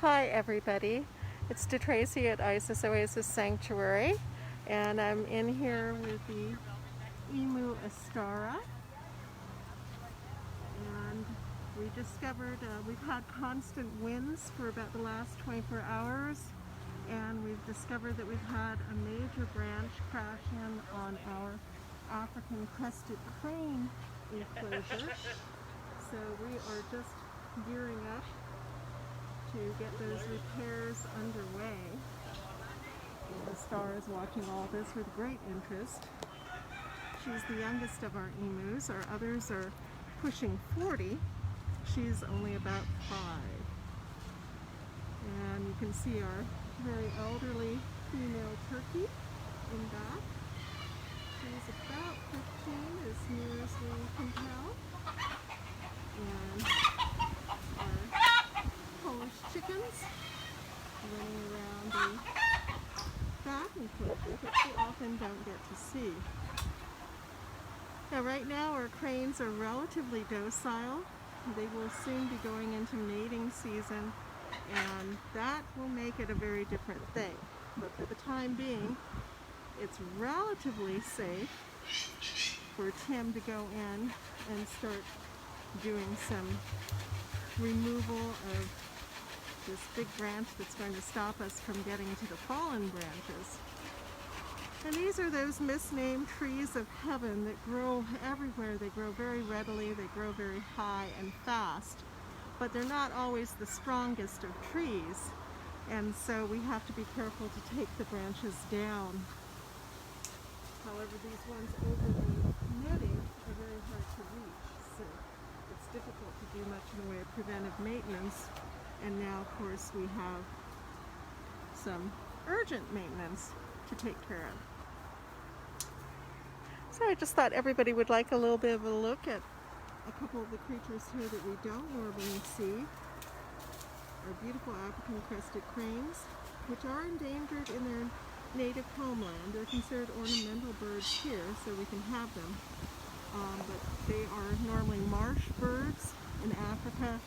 Hi everybody, it's DeTracy at Isis Oasis Sanctuary, and I'm in here with the emu Astara, and we discovered we've had constant winds for about the last 24 hours, and we've discovered that we've had a major branch crash in on our African Crested Crane enclosure. So we are just gearing up to get those repairs underway. The star is watching all this with great interest. She's the youngest of our emus. Our others are pushing 40. She's only about 5. And you can see our very elderly female turkey in back. She's about 15 as near as we can tell. And our Polish chickens running around the back enclosure, which we often don't get to see. Now right now our cranes are relatively docile. They will soon be going into mating season, and that will make it a very different thing. But for the time being, it's relatively safe for Tim to go in and start doing some removal of this big branch that's going to stop us from getting to the fallen branches. And these are those misnamed trees of heaven that grow everywhere. They grow very readily, they grow very high and fast, but they're not always the strongest of trees, and so we have to be careful to take the branches down. However, these ones over the netting are very hard to reach, so it's difficult to do much in the way of preventive maintenance. And now, of course, we have some urgent maintenance to take care of. So I just thought everybody would like a little bit of a look at a couple of the creatures here that we don't normally see. Our beautiful African Crested Cranes, which are endangered in their native homeland. They're considered ornamental birds here, so we can have them. But they are normally marsh birds in Africa,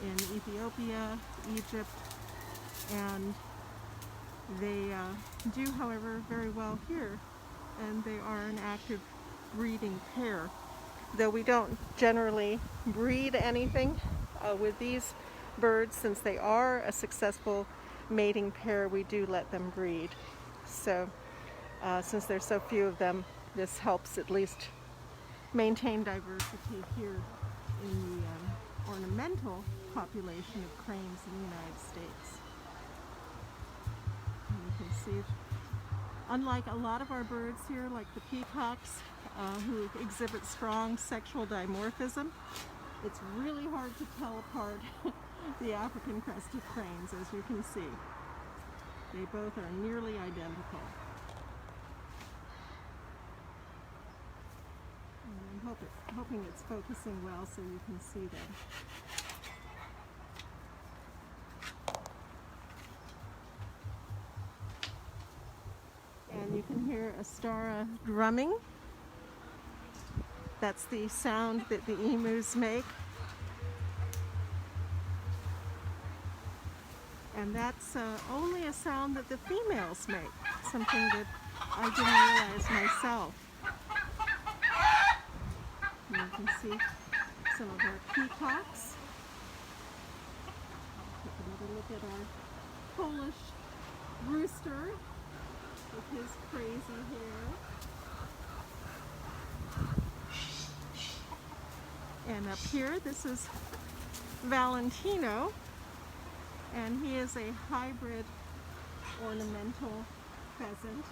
in Ethiopia, Egypt, and they do, however, very well here, and they are an active breeding pair. Though we don't generally breed anything with these birds, since they are a successful mating pair, we do let them breed. So since there's so few of them, this helps at least maintain diversity here in the ornamental population of cranes in the United States. And you can see, unlike a lot of our birds here, like the peacocks, who exhibit strong sexual dimorphism, it's really hard to tell apart the African Crested Cranes, as you can see. They both are nearly identical. And I'm hoping it's focusing well so you can see them. And you can hear Astara drumming. That's the sound that the emus make. And that's only a sound that the females make, something that I didn't realize myself. And you can see some of our peacocks. Take another look at our Polish rooster with his crazy hair. And up here, this is Valentino, and he is a hybrid ornamental pheasant,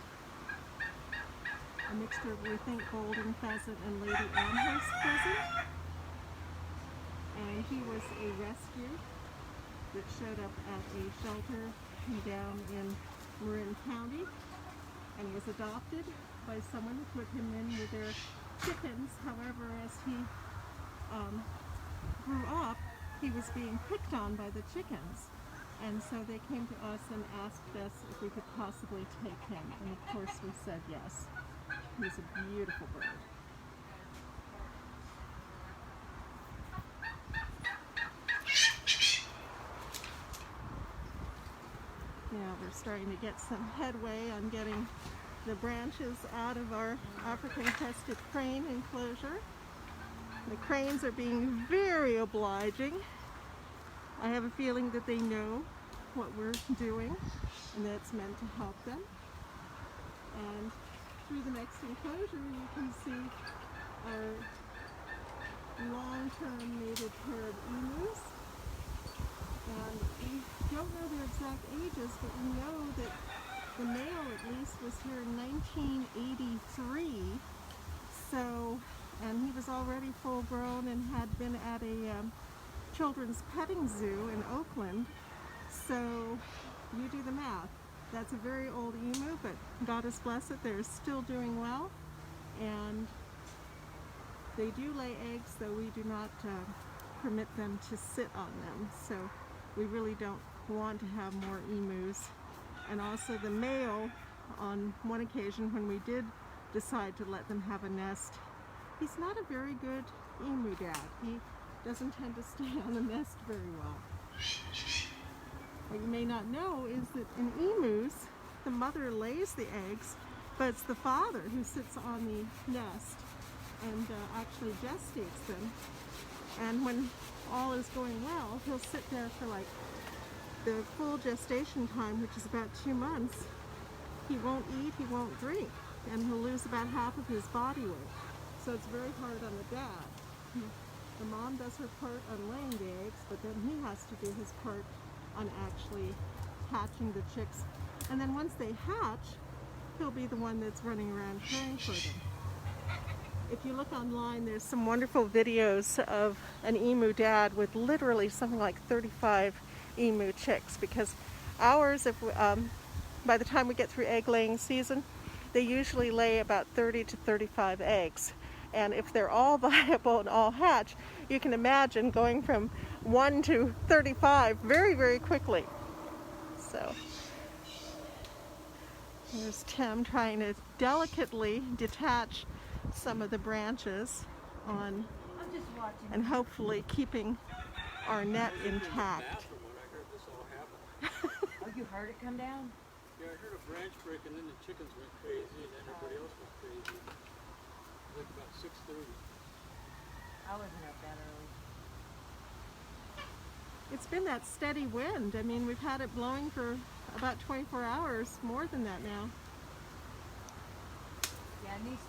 a mixture of, we think, golden pheasant and Lady Amherst pheasant. And he was a rescue that showed up at a shelter down in Marin County and was adopted by someone who put him in with their chickens. However, as he grew up, he was being picked on by the chickens, and so they came to us and asked us if we could possibly take him, and of course we said yes. He's a beautiful bird. starting to get some headway on getting the branches out of our African Crested Crane enclosure. The cranes are being very obliging. I have a feeling that they know what we're doing and that it's meant to help them. And through the next enclosure you can see our long-term mated pair of emus. And we don't know their exact ages, but we know that the male at least was here in 1983. So, and he was already full grown and had been at a children's petting zoo in Oakland. So you do the math. That's a very old emu, but God has blessed it. They're still doing well. And they do lay eggs, though we do not permit them to sit on them. So we really don't want to have more emus. And also the male, on one occasion when we did decide to let them have a nest, he's not a very good emu dad. He doesn't tend to stay on the nest very well. What you may not know is that in emus, the mother lays the eggs, but it's the father who sits on the nest and actually gestates them. And when all is going well, he'll sit there for like the full gestation time, which is about 2 months. He won't eat, he won't drink, and he'll lose about half of his body weight. So it's very hard on the dad. The mom does her part on laying the eggs, but then he has to do his part on actually hatching the chicks. And then once they hatch, he'll be the one that's running around caring for them. If you look online, there's some wonderful videos of an emu dad with literally something like 35 emu chicks, because ours, by the time we get through egg laying season, they usually lay about 30 to 35 eggs. And if they're all viable and all hatch, you can imagine going from 1 to 35 very, very quickly. So here's Tim trying to delicately detach some of the branches on and hopefully keeping our net intact. Oh, you heard it come down? Yeah, I heard a branch break and then the chickens went crazy and everybody else went crazy. Like about 6:30. I wasn't up that early. It's been that steady wind. I mean, we've had it blowing for about 24 hours, more than that now. Yeah, and these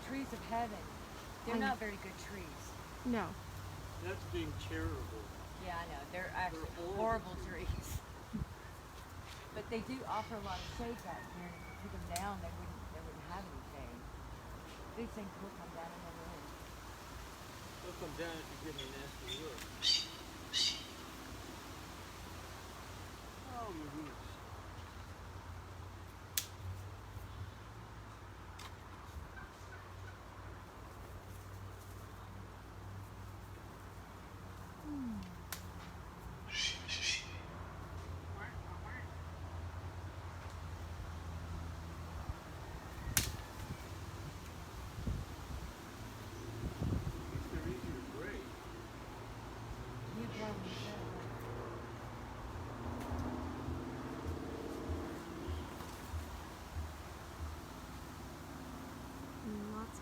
trees of heaven, they're not very good trees. No. That's being charitable. Yeah, I know. They're actually horrible trees. But they do offer a lot of shade back here. And if you took them down, they wouldn't have any shade. These things will come down in the wind. They'll come down if you give them a nasty look. Oh, my goodness.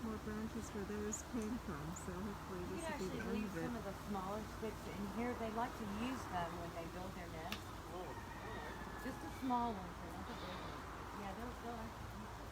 More branches where those came from, so hopefully this will be the end of it. Some of the smaller sticks in here, they like to use them when they build their nest. Oh, all right. Just the small ones, they're not the big ones. Yeah, they'll like to use them.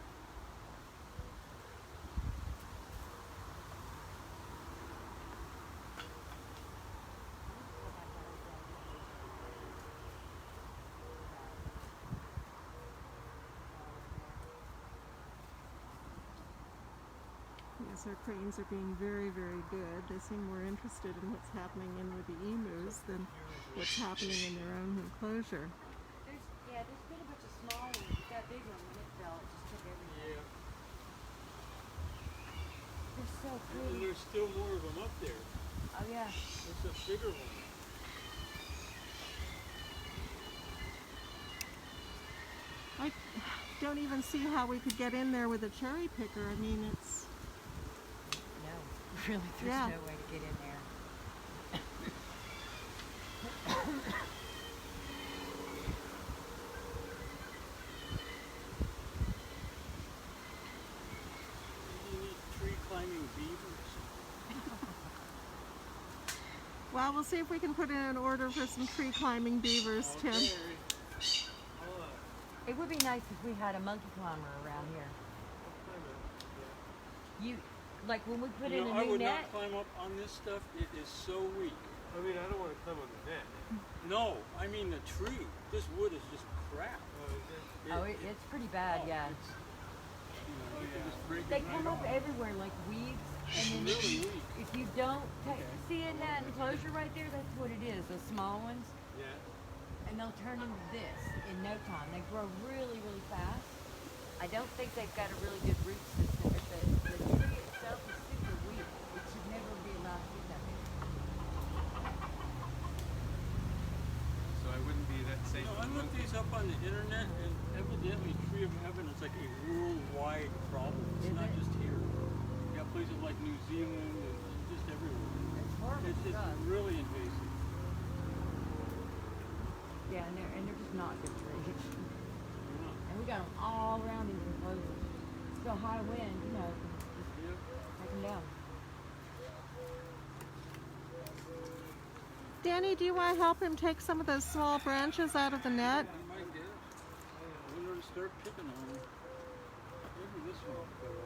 Yes, our cranes are being very, very good. They seem more interested in what's happening in with the emus than what's happening in their own enclosure. There's been a bunch of small ones. That big one, when it fell, it just took everything. Yeah. They're so And pretty. there's still more of them up there. Oh yeah. There's a bigger one. I don't even see how we could get in there with a cherry picker. I mean, it's... No, really, there's no way to get in there. Yeah, we'll see if we can put in an order for some tree climbing beavers, Tim. Okay. It would be nice if we had a monkey climber around here. You, like when we put in a I new would net. not climb up on this stuff. It is so weak. I mean, I don't want to climb on the net. No, I mean the tree. This wood is just crap. It's pretty bad, yeah. You can just break They it come right up off. everywhere like weeds, and then Really weak. if you don't see in that enclosure right there, that's what it is. Those small ones, Yeah. and they'll turn into this in no time. They grow really, really fast. I don't think they've got a really good root system, but the tree itself is super weak. It should never be allowed to get that big. So I wouldn't be that safe. I looked these up on the internet, and evidently Tree of Heaven is like a worldwide problem. It's Is not it? just here. You got places like New Zealand and just everywhere. It's horrible It's stuff. really invasive. Yeah, and they're just not good trees. Yeah. And we got them all around these enclosures. So high wind, you know, just Yep. take them down. Danny, do you want to help him take some of those small branches out of the net? I might guess. I wonder to start picking on them. Maybe this one will go off.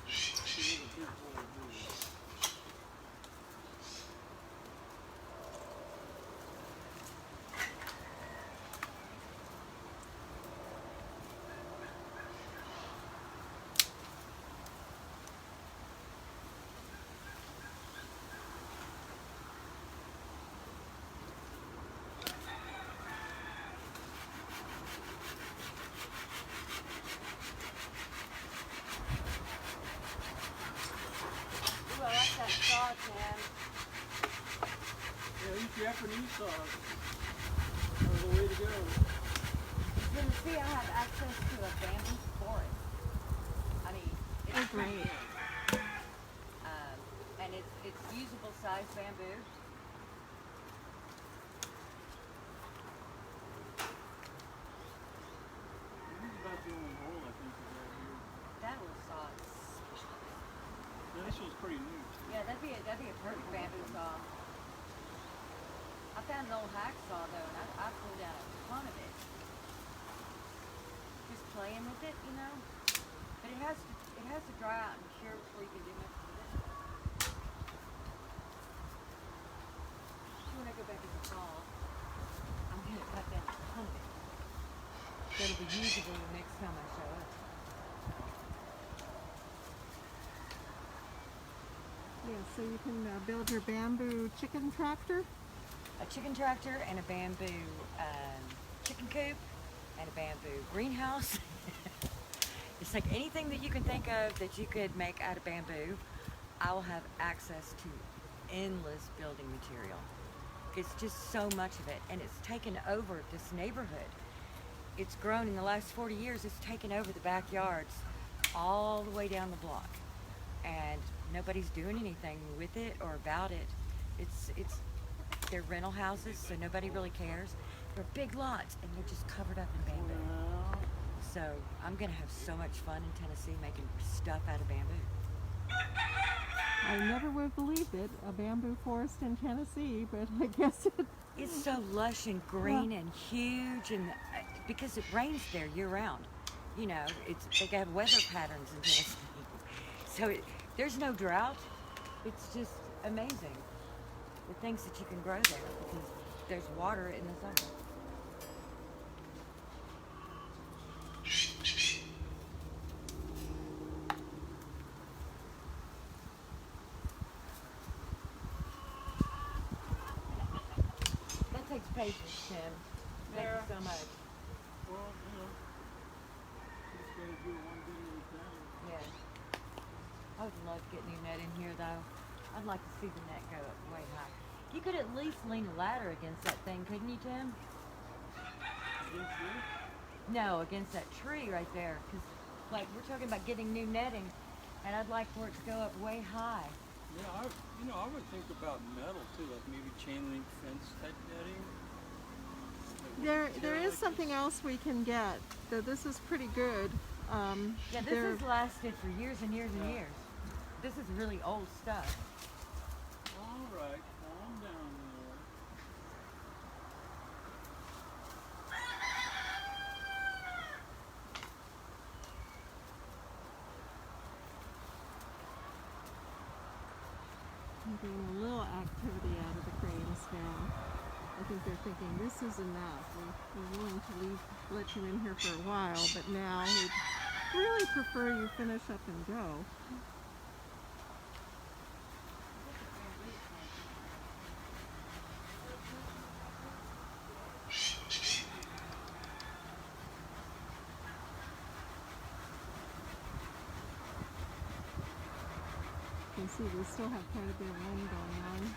See what the big boy is. Ooh, I like that sauce, man. Yeah, these Japanese saws are the way to go. You can see I have access to a bamboo forest. I mean, it's Oh, great. big. And it's usable size bamboo. This is about the only hole I think is right here. That little saw is Yeah, this one's pretty new too. yeah, that'd be a perfect bamboo saw. I found an old hacksaw though, and I pulled out a ton of it. Just playing with it, you know. But it has to dry out and cure before you can do much with it. When I go back in the fall, I'm gonna cut down a ton of it. That'll be usable the next time I show up. Yeah, so you can build your bamboo chicken tractor. A chicken tractor and a bamboo chicken coop and a bamboo greenhouse. It's like anything that you can think of that you could make out of bamboo, I will have access to endless building material. It's just so much of it, and it's taken over this neighborhood. It's grown in the last 40 years. It's taken over the backyards all the way down the block, and nobody's doing anything with it or about it. They're rental houses, so nobody really cares. They're big lots, and they're just covered up in bamboo. Well, So I'm gonna have so much fun in Tennessee making stuff out of bamboo. I never would have believed it, a bamboo forest in Tennessee, but I guess it. It's so lush and green and huge, and because it rains there year round, you know, they have weather patterns in Tennessee, so there's no drought. It's just amazing the things that you can grow there because there's water in the summer. That takes patience, Tim. Thank you so much. well, just gotta do it one thing at a time. Yeah. I would love to get new net in here though. I'd like to see the net go up way high. You could at least lean a ladder against that thing, couldn't you, Tim? Against this? No, against that tree right there. Because, like, we're talking about getting new netting, and I'd like for it to go up way high. Yeah, I would think about metal too, like maybe chain link fence type netting. Like There is like something this. else we can get. Though this is pretty good. Yeah, this There- has lasted for years and years and Yeah. years. this is really old stuff. All right, calm down there. I'm getting a little activity out of the cranes now. I think they're thinking this is enough. We're willing to let you in here for a while, but now we'd really prefer you finish up and go. You can see we still have quite a bit of wind going on.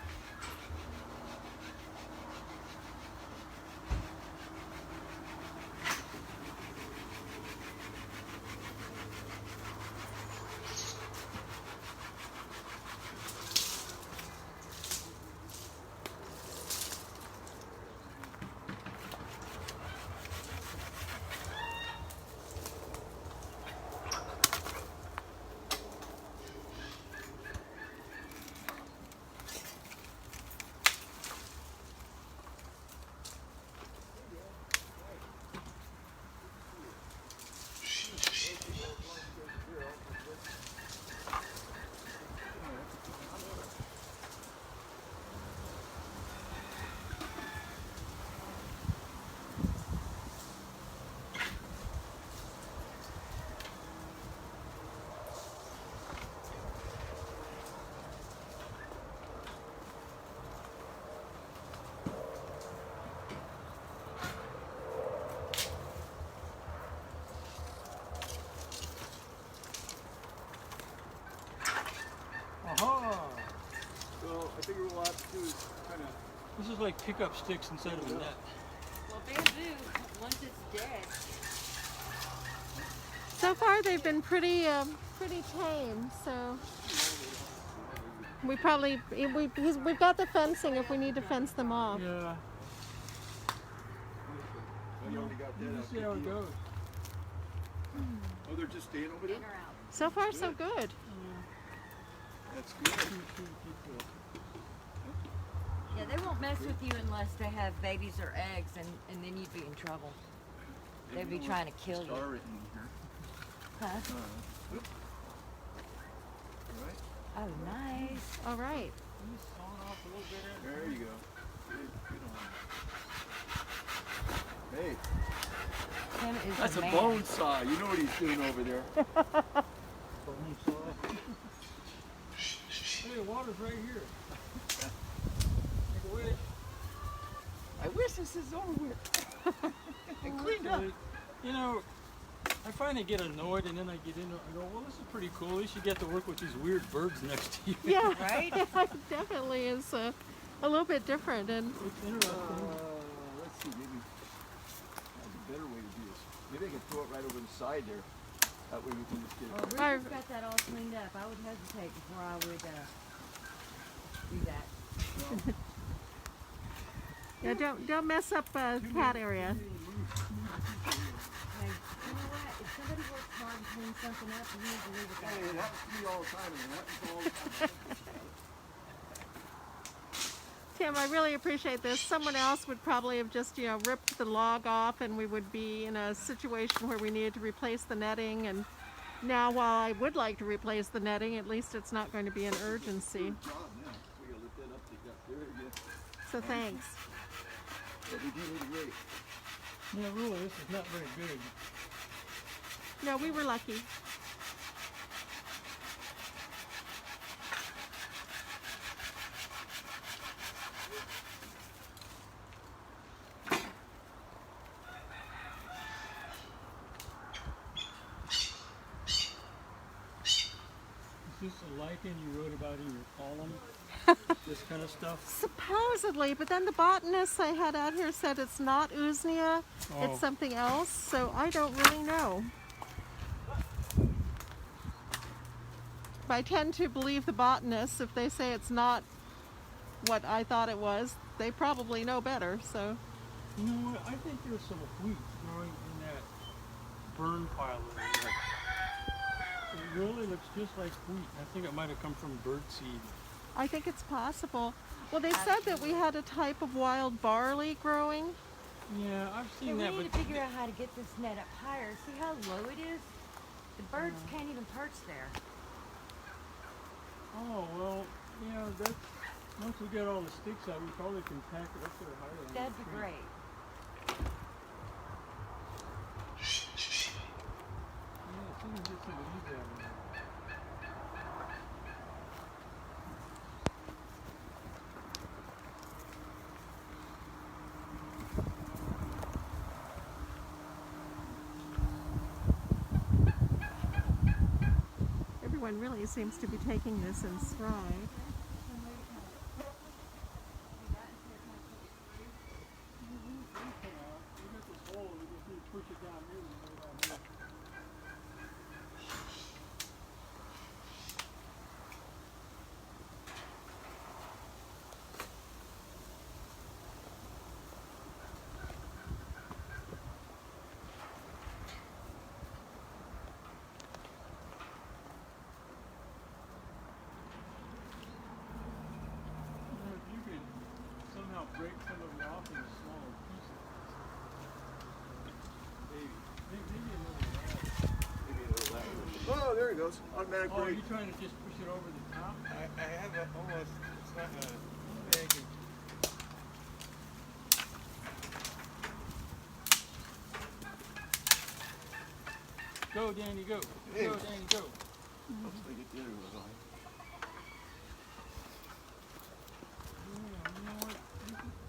Aha! So I think we'll have to do is kind of. This is like pickup sticks instead of a net. Well, bamboo, once it's dead. So far they've been pretty tame, so we've got the fencing if we need to fence them off. Yeah. We'll see how it goes. Oh, they're just staying over there? In or out. So far so good. That's good. Yeah, they won't mess with you unless they have babies or eggs, and then you'd be in trouble. They'd be trying to kill you. Star written in here. Huh? All right. Oh, nice. All right. There you go. Good, good on. Hey, Tim is that's the a man. bone saw. You know what he's doing over there. Bone saw. Hey, the water's right here. Take a wish. I wish this is over with. And cleaned up. You know, I finally get annoyed, and then I get into it. I go, well, this is pretty cool. You should get to work with these weird birds next to you. Yeah, Right? it definitely is a little bit different, and It's interesting. Let's see, maybe that's a better way to do this. Maybe I can throw it right over the side there. That way we can just get Well, it. Bruce got that all cleaned up. I would hesitate before I would do that. yeah, don't mess up cat area. Hey, you know what? If somebody works hard and cleans something up, you need to leave it Hey, it there. happens to me all the time, and it happens all the time. Tim, I really appreciate this. Someone else would probably have just, ripped the log off, and we would be in a situation where we needed to replace the netting. And now, while I would like to replace the netting, at least it's not going to be an urgency. Good job now. So you gotta lift that up, take that there again. So thanks. But we do need a rake. Yeah, really, this is not very big. No, we were lucky. Is this a lichen you wrote about in your column? This kind of stuff? Supposedly, but then the botanist I had out here said it's not Usnea, Oh. it's something else, so I don't really know. But I tend to believe the botanists. If they say it's not what I thought it was, they probably know better, so. You know what? I think there's some wheat growing in that burn pile over there. It really looks just like wheat. I think it might have come from bird seed. I think it's possible. Well, they said that we had a type of wild barley growing. Yeah, I've So seen we that, need but to figure out how to get this net up higher. See how low it is? The birds can't even perch there. oh well, yeah, that's once we get all the sticks out, we probably can tack it up there higher. on That'd the be tree. great. Yeah, see if we can get some leaves out of there. Everyone really seems to be taking this in stride. We got this hole, we just need to push it down here and go down here. Well, if you could somehow break some of it off into smaller pieces. Maybe. Maybe another rod. Maybe another ladder. Oh, there it goes. Automatic Oh, are brake. you trying to just push it over the top? I have a almost, it's not a banking. Go, Danny, go. Hey. Go, Danny, go. Looks like it did it on. Yeah, you know what?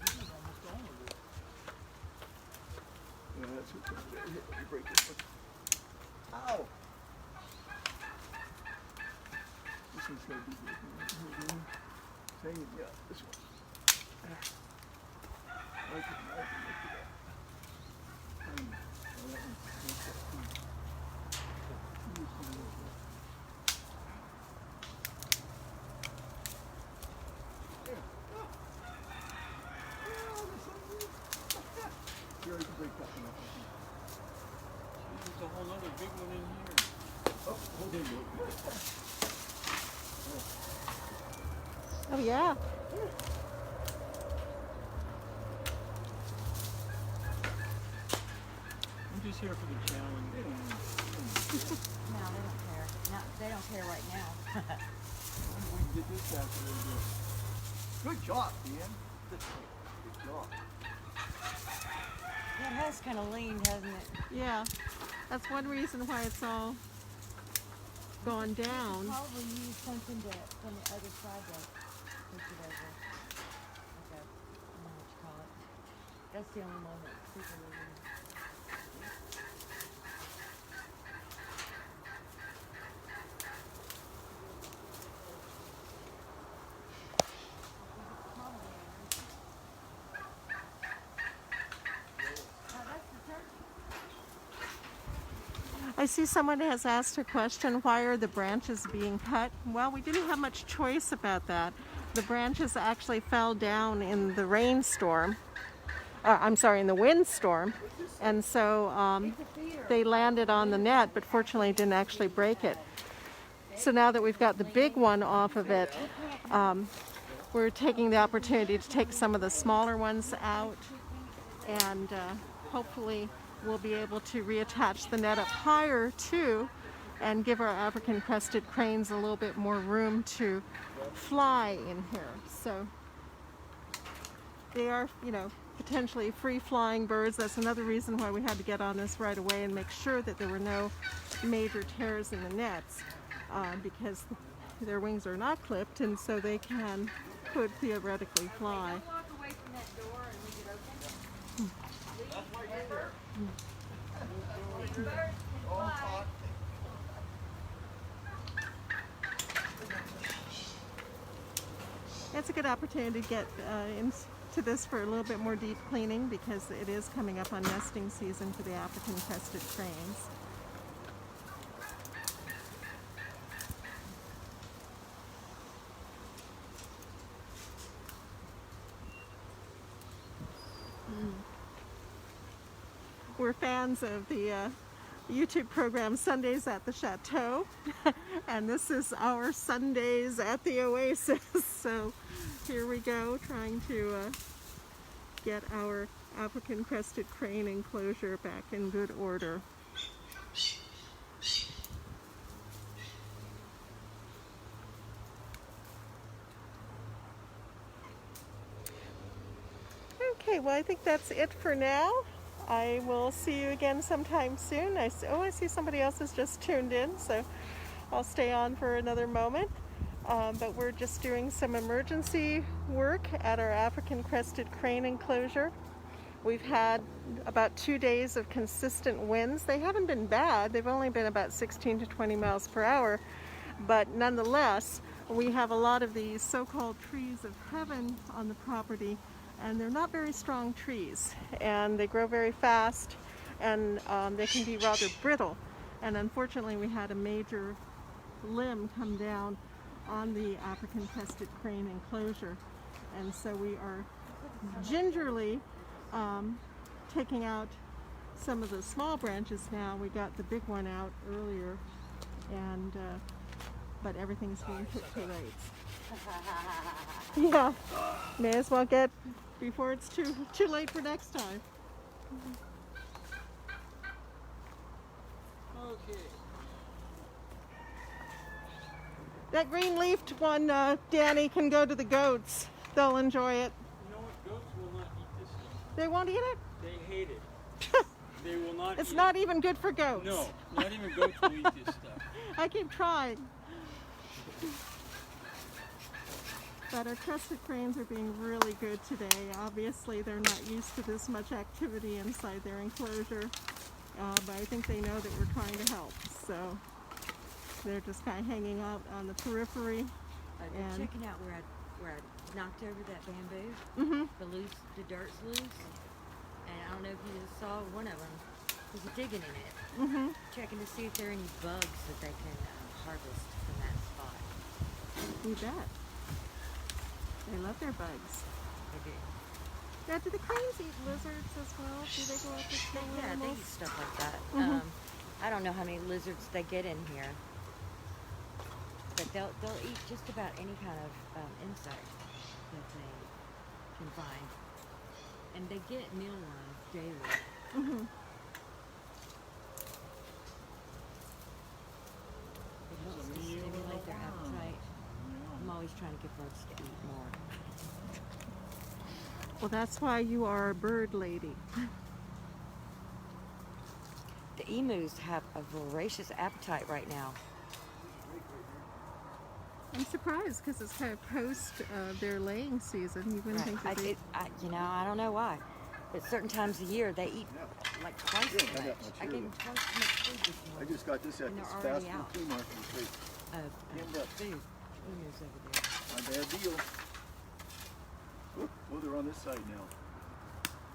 This is almost all of it. Yeah, that's what comes down here. Let me break this one. Ow! This one's gotta be broken right here. It's hanging, yeah, this one. I can lift it up. Oh, that one's that's that too. Two is coming over. There. Ah. Yeah, that's something. Here, you can break that one up. I think. There's a whole other big one in here. Oh, hold on, look. Oh yeah. I'm just here for the challenge. No, they don't care. No, they don't care right now. We can get this back a little bit. Good job, Dan. Good job. It has kind of leaned, hasn't it? Yeah. That's one reason why it's all gone down. Probably use something to, from the other side to push it over. Like a, I don't know what you call it. That's the only one that's super lean. I see someone has asked a question, why are the branches being cut? Well, we didn't have much choice about that. The branches actually fell down in the rainstorm. I'm sorry, in the windstorm. And so they landed on the net, but fortunately didn't actually break it. So now that we've got the big one off of it, we're taking the opportunity to take some of the smaller ones out, and hopefully we'll be able to reattach the net up higher too, and give our African Crested Cranes a little bit more room to fly in here. So they are, you know, potentially free-flying birds. That's another reason why we had to get on this right away and make sure that there were no major tears in the nets, because their wings are not clipped, and so they could theoretically fly. Walk away from that door and leave it open. It's a good opportunity to get into this for a little bit more deep cleaning, because it is coming up on nesting season for the African Crested Cranes. We're fans of the YouTube program Sundays at the Chateau, and this is our Sundays at the Oasis. So here we go, trying to get our African Crested Crane enclosure back in good order. Okay, well, I think that's it for now. I will see you again sometime soon. I see somebody else has just tuned in, so I'll stay on for another moment. But we're just doing some emergency work at our African Crested Crane enclosure. We've had about 2 days of consistent winds. They haven't been bad. They've only been about 16 to 20 miles per hour. But nonetheless, we have a lot of these so-called trees of heaven on the property, and they're not very strong trees, and they grow very fast, and they can be rather brittle. And unfortunately, we had a major limb come down on the African Crested Crane enclosure, and so we are gingerly taking out some of the small branches now. We got the big one out earlier, and but everything's being put to rights. Yeah, may as well get before it's too late for next time. Okay. That green-leafed one, Danny, can go to the goats. They'll enjoy it. You know what? Goats will not eat this stuff. They won't eat it? They hate it. They will not It's eat not it. even good for goats. No, not even goats will eat this stuff. I keep trying. But our crested cranes are being really good today. Obviously, they're not used to this much activity inside their enclosure, but I think they know that we're trying to help. So they're just kind of hanging out on the periphery. They're And checking out where I knocked over that bamboo. mm-hmm. The dirt's loose. And I don't know if you just saw one of them. He's digging in it, Mm-hmm. checking to see if there are any bugs that they can harvest from that spot. You bet. They love their bugs. They do. Now, do the cranes eat lizards as well? Do they go after small Yeah, they animals? eat stuff like that. Mhm. I don't know how many lizards they get in here, but they'll eat just about any kind of insect that they can find, and they get mealworms daily. Mm-hmm. It helps to stimulate their appetite. I'm always trying to get birds to eat more. Well, that's why you are a bird lady. The emus have a voracious appetite right now. I'm surprised because it's kind of post their laying season. You wouldn't think that they... I don't know why, but certain times of year they eat like twice as Yeah, I much. got I gave them twice as much food this I morning. just got this at And this they're fast already food out. flea market this week. Food. Emus over there. Not a bad deal. Whoop, well, they're on this side now.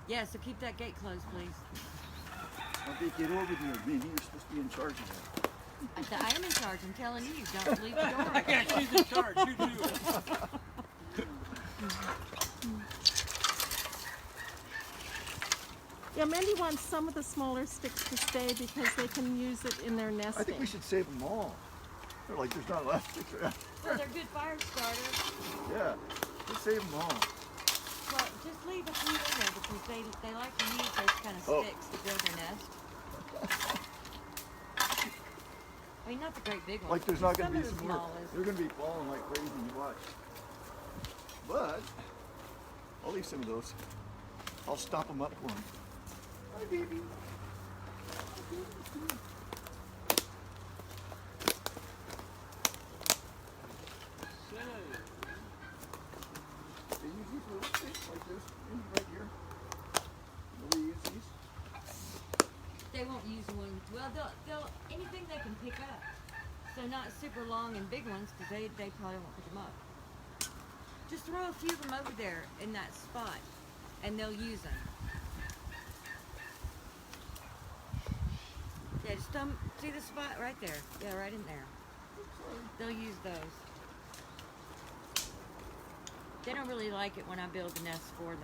Yeah, so keep that gate closed, please. How they get over there? Man, you're supposed to be in charge of that. I am in charge. I'm telling you, don't leave the door open. Yeah, she's in charge. You do it. Yeah, Mindy wants some of the smaller sticks to stay because they can use it in their nesting. I think we should save them all. They're like, there's not a lot of sticks around. Well, they're good fire starters. Yeah, let's save them all. Well, just leave a few in there because they like to use those kind of Oh. sticks to build their nest. I mean, not the great big ones. Like there's not going to Some be of the some more. small ones. They're going to be falling like crazy. You watch. But I'll leave some of those. I'll stop them up for them. Hi, baby. They use these little sticks like this right here. Nobody uses these. They won't use one. Well, they'll anything they can pick up. So not super long and big ones because they probably won't pick them up. Just throw a few of them over there in that spot, and they'll use them. Yeah, just see the spot right there. Yeah, right in there. They'll use those. They don't really like it when I build the nest for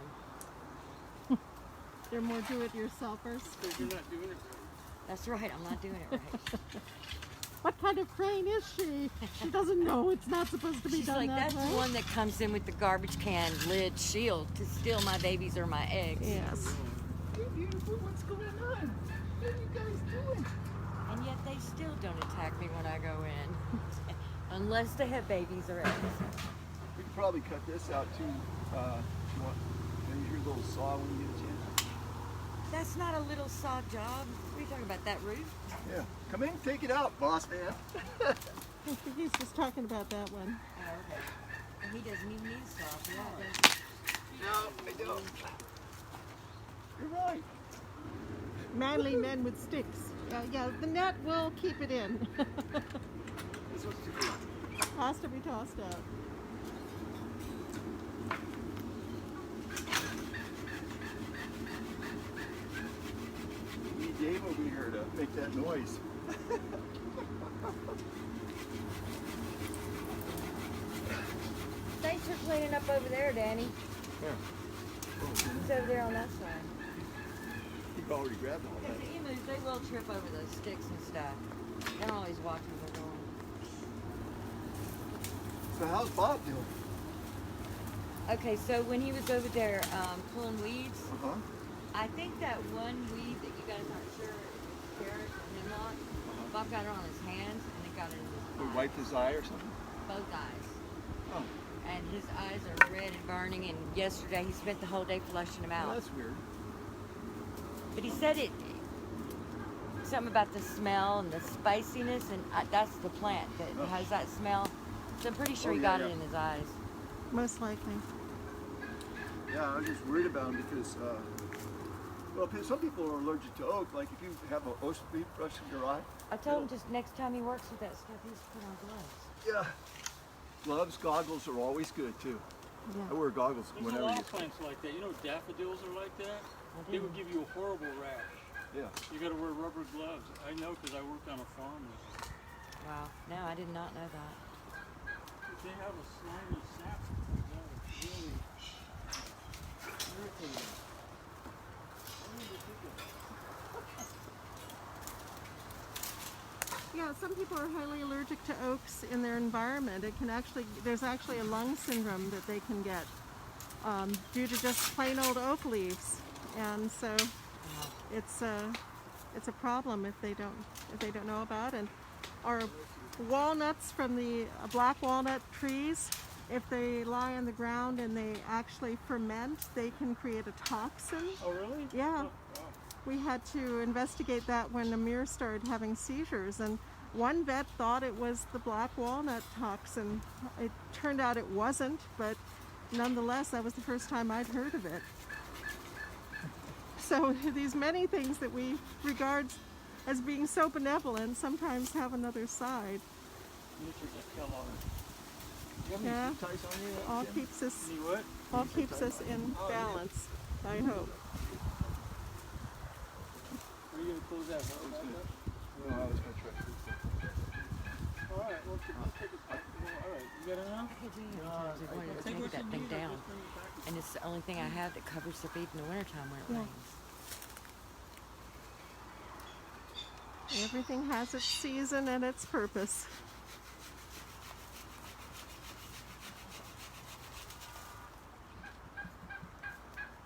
them. They're more do-it-yourselfers. Because you're not doing it right. That's right, I'm not doing it right. What kind of crane is she? She doesn't know it's not supposed to be She's done like, that that's way. the one that comes in with the garbage can lid shield to steal my babies or my eggs. Yes. Hey, beautiful, what's going on? What are you guys doing? And yet they still don't attack me when I go in. Unless they have babies or eggs. We could probably cut this out too. If you want, maybe your little saw when you get a chance. That's not a little saw job. What are you talking about, that roof? Yeah, come in, take it out, boss man. I think he's just talking about that one. Oh, okay. And he doesn't even need a saw for that, does he? No, I don't. You're right. Manly men with sticks. Yeah, the net will keep it in. This one's too big. Has to be tossed out. We need Dave over here to make that noise. Thanks for cleaning up over there, Danny. Yeah. It's over there on that side. You've already grabbed all Because that. the emus, they will trip over those sticks and stuff. They're always watching where they're going. So how's Bob doing? Okay, so when he was over there pulling weeds, Uh-huh. I think that one weed that you guys aren't sure is carrot or hemlock, Bob got it on his hands and it got it in his We eyes. wiped his eye or something? Both eyes. Oh, And his eyes are red and burning, and yesterday he spent the whole day flushing them well, out. that's weird. But he said something about the smell and the spiciness, and that's the plant that Oh. has that smell. So I'm pretty sure Oh, he yeah, got yeah. it in his eyes. Most likely. Yeah, I was just worried about him because, well, some people are allergic to oak. Like if you have an oak leaf brush in your eye. I told him just next time he works with that stuff, he's put on gloves. Yeah. Gloves, goggles are always good too. I Yeah. wear goggles There's a whenever lot you. of plants like that. You know, daffodils are like that. I They would didn't- give you a horrible rash. Yeah. You got to wear rubber gloves. I know because I worked on a farm with them. Wow, no, I did not know that. They have a slimy sap that comes out. It's really irritating. I mean, ridiculous. Yeah, some people are highly allergic to oaks in their environment. It can actually, there's actually a lung syndrome that they can get due to just plain old oak leaves, and so it's a problem if they don't know about. And our walnuts from the black walnut trees, if they lie on the ground and they actually ferment, they can create a toxin. Oh, really? Yeah. Oh, wow. We had to investigate that when Amir started having seizures, and one vet thought it was the black walnut toxin. It turned out it wasn't, but nonetheless, that was the first time I'd heard of it. So these many things that we regard as being so benevolent sometimes have another side. Mitchell just fell on it. You have Yeah. any zip ties on you? All Tim? keeps us See what? in balance, I hope. Are you going to close that door back up? No, I was gonna try to. All right. Well, let's take it back. Well, all right. You got enough? I could do you wanted to Take take what that you thing need. I'll down. just bring it back. And it's the only thing I have that covers the feet in the wintertime when it Yeah. rains. Everything has its season and its purpose.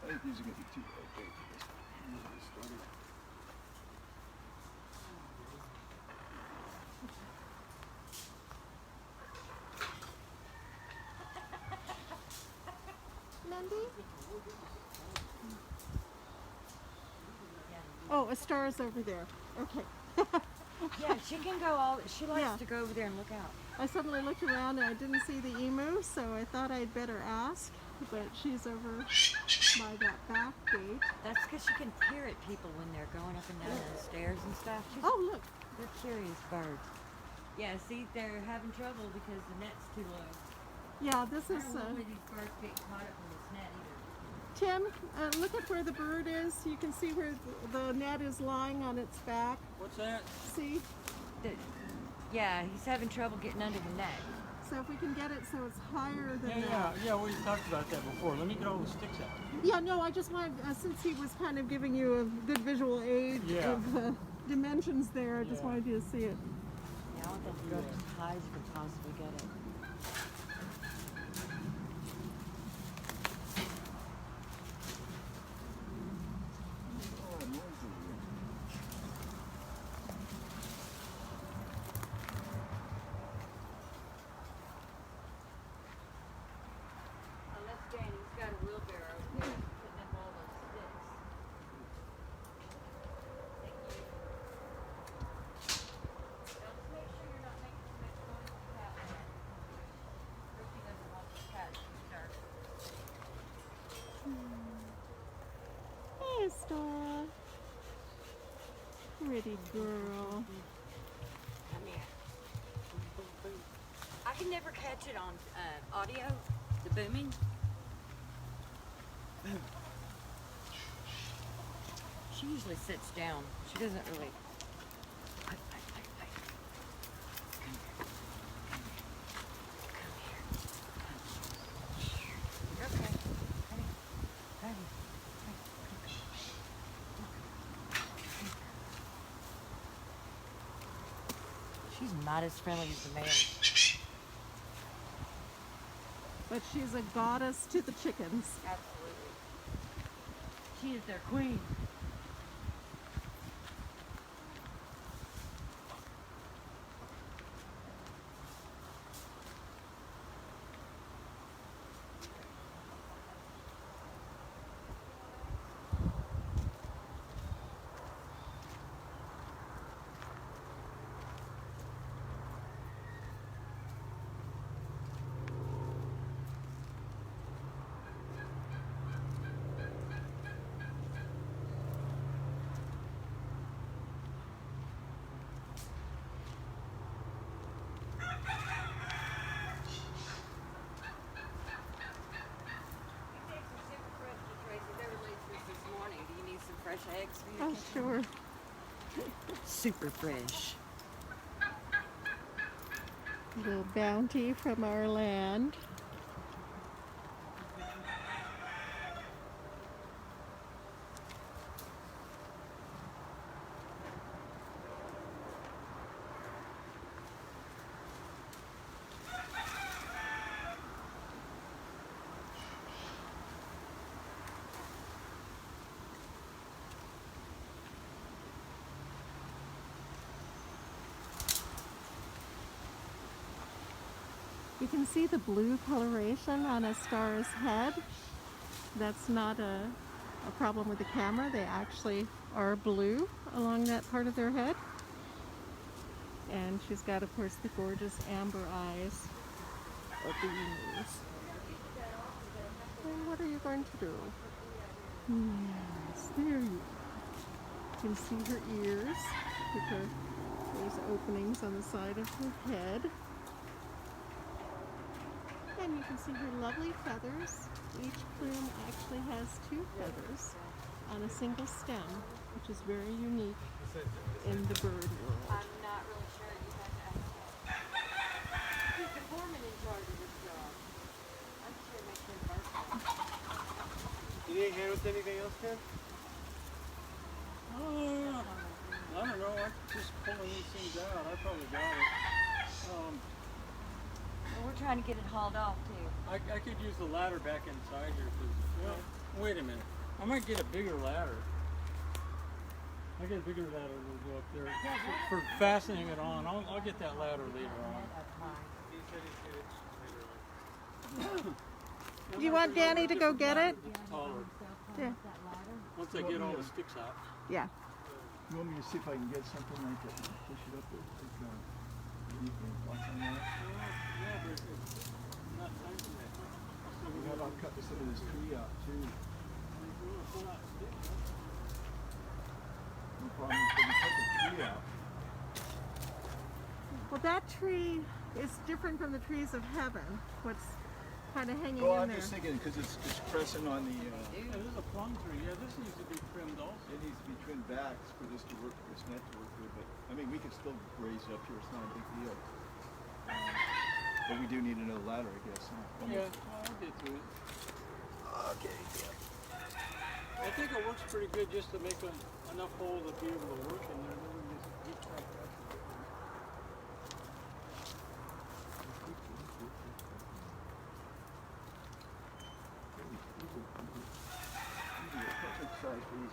I think these are gonna be too big for this. This started. Mindy? Oh, a star is over there. Okay. Yeah, she can go she likes Yeah. to go over there and look out. I suddenly looked around and I didn't see the emu, so I thought I'd better ask, but she's over by that back gate. That's because she can peer at people when they're going up and down the stairs and stuff. Oh, look. They're curious birds. Yeah, see, they're having trouble because the net's too low. Yeah, this I is, don't know where these birds get caught up in this net either. Tim, look at where the bird is. You can see where the net is lying on its back. What's that? See? Yeah, he's having trouble getting under the net. So if we can get it so it's higher than Yeah, that. yeah, we talked about that before. Let me get all the sticks out. Yeah, no, I just wanted, since he was kind of giving you a good visual aid Yeah. of dimensions there. I just Yeah. wanted you to see it. Yeah, I want that to go up as high as you can possibly get it. Oh, noisy. Unless Danny's got a wheelbarrow over there putting up all those sticks. Thank you. Now just make sure you're not making too much noise with the cat. Ricky doesn't want the cat to start. Hey, Star. Pretty girl. Come here. I can never catch it on audio, the booming. She usually sits down. She doesn't really. Come here. You're okay. Honey. Honey. She's not as friendly as the male. But she's a goddess to the chickens. Absolutely. She is their queen. Fresh eggs for you? Oh, sure. Super fresh. Little bounty from our land. You can see the blue coloration on a star's head. That's not a problem with the camera. They actually are blue along that part of their head. And she's got, of course, the gorgeous amber eyes of the emus. And what are you going to do? Yes, there you are. You can see her ears, which are those openings on the side of her head. And you can see her lovely feathers. Each plume actually has 2 feathers on a single stem, which is very unique in the bird world. I'm not really sure. You have to ask. He's the foreman in charge of this job. I'm sure it makes him versatile. You need a hand with anything else, Ken? I don't know. I'm just pulling these things out. I probably got it. Well, we're trying to get it hauled off too. I could use the ladder back inside here. Well, wait a minute. I might get a bigger ladder. I get a bigger ladder to go up there for fastening it on. I'll get that ladder later on. He said he'd get it later on. You want Danny to go get it? It's taller. Yeah. Once I get all the sticks out. Yeah. You want me to see if I can get something like that? Push it up there. Anything thoughts on that? Yeah, but it's not time for that. How about cutting some of this tree out too? No problem if we cut the tree out. Well, that tree is different from the trees of heaven. What's kind of hanging Well, in I'm there? just thinking because it's pressing on the. Yeah, this is a plum tree. Yeah, this needs to be trimmed also. It needs to be trimmed back for this to work, for this net to work good. But I mean, we could still raise it up here. It's not a big deal. But we do need another ladder, I guess. Huh? Yeah, well, I'll get to it. Okay. Yeah. I think it works pretty good just to make enough hole to be able to work in there.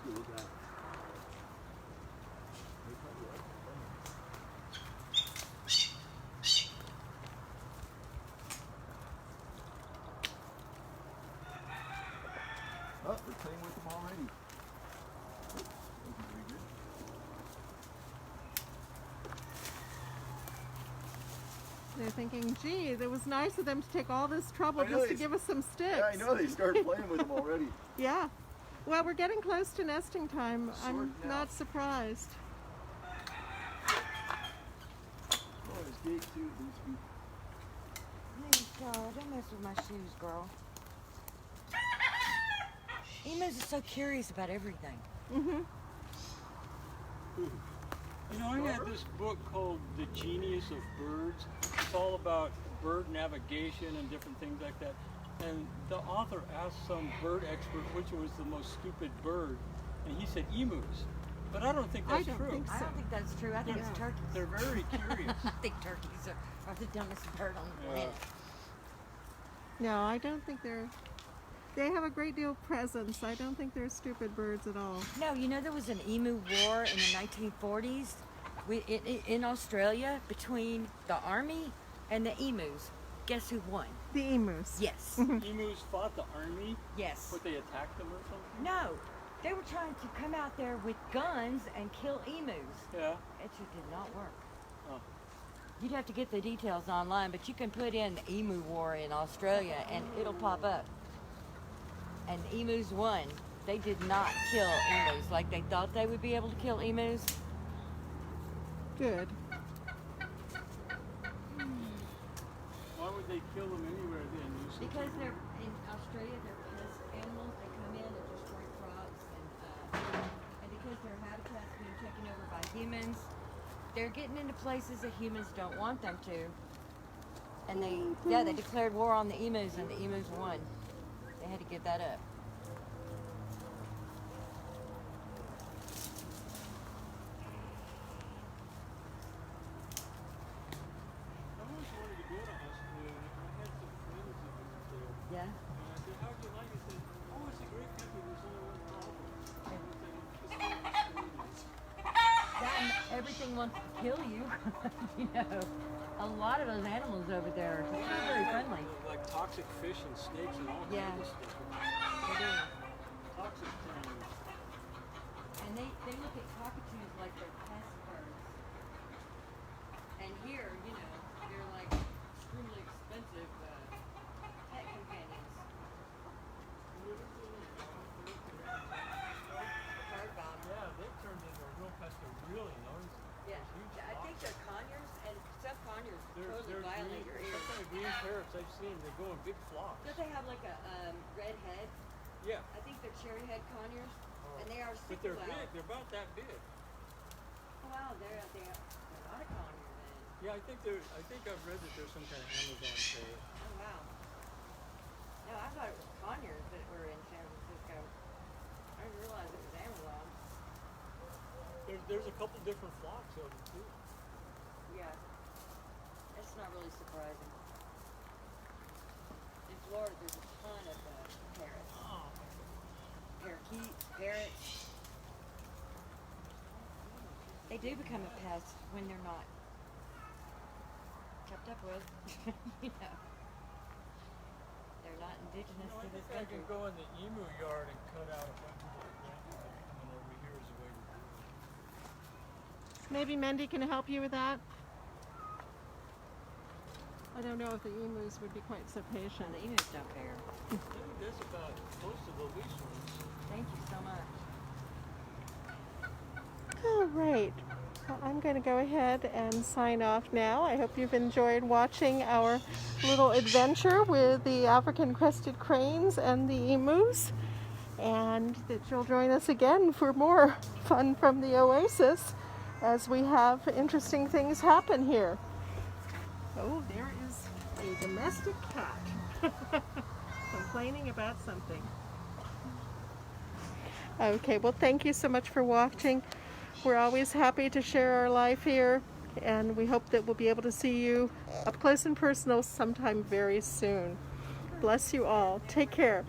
Let's go with that. They probably like it. Oh, they're playing with them already. That wasn't very good. They're thinking, gee, it was nice of them to take all this trouble I know, just to they- give us some sticks. Yeah, I know, they started playing with them already. Yeah. Well, we're getting close to nesting time. I'm Sorting out. not surprised. Oh, there's Gate too, these feet. Please, don't mess with my shoes, girl. Emus are so curious about everything. Mm-hmm. You know, I had this book called The Genius of Birds. It's all about bird navigation and different things like that. And the author asked some bird expert which was the most stupid bird, and he said emus. But I don't think that's I don't true. think I don't think that's true. I think it's turkeys. They're very curious. I think turkeys are the dumbest bird on the Yeah. planet. No, I don't think they have a great deal of presence. I don't think they're stupid birds at all. No, you know there was an emu war in the 1940s in Australia between the army and the emus. Guess who won? The emus. Yes. Emus fought the army, Yes. but they attacked them or something? No, they were trying to come out there with guns and kill emus. Yeah. It just did not work. Oh. You'd have to get the details online, but you can put in the emu war in Australia and it'll pop up. And emus won. They did not kill emus like they thought they would be able to kill emus. Good. Why would they kill them anywhere then? You said Because they're in Australia, they're pest animals. They come in and destroy crops, and because their habitat's being taken over by humans, they're getting into places that humans don't want them to. And they declared war on the emus, and the emus won. They had to give that up. I always wanted to go to Australia. I had some friends that went there. Yeah. And I said, how'd you like it? They said, oh, it's a great country. There's only one problem. I said, it's so Australians. That and everything wants to kill you. You know, a lot of those animals over there are not very friendly. Like toxic fish and snakes and all Yeah. kinds of stuff. They do. Toxic things. And they look at cockatoos like they're pest birds. And here, you know, they're like extremely expensive pet companions. Heard about 'em. Yeah, they've turned into a real pest. They're really noisy. Yeah, Huge I think flocks. they're conures, and some conures totally They're violate green, your ears. some kind of green parrots I've seen. They go in big flocks. Don't they have like a red head? Yeah. I think they're cherry head conures, and they are But super they're loud. big. They're about that big. Oh, wow, they're not a conure then. Yeah, I think I've read that there's some kind of Amazon parrot. Oh, wow. No, I thought it was conures that were in San Francisco. I didn't realize it was Amazon. There's a couple different flocks of them too. Yeah. That's not really surprising. In Florida, there's a ton of parrots. Oh. Parakeets, parrots. They do become a pest when they're not kept up with. You know. They're not indigenous I to this think I country. could go in the emu yard and cut out a bunch of the examples coming over here as a way to do it. Maybe Mendy can help you with that. I don't know if the emus would be quite so patient. And the emus don't care. I think that's about most of the least ones. Thank you so much. All right. Well, I'm going to go ahead and sign off now. I hope you've enjoyed watching our little adventure with the African Crested Cranes and the emus, and that you'll join us again for more fun from the oasis as we have interesting things happen here. Oh, there is a domestic cat complaining about something. Okay, well, thank you so much for watching. We're always happy to share our life here, and we hope that we'll be able to see you up close and personal sometime very soon. Bless you all. Take care.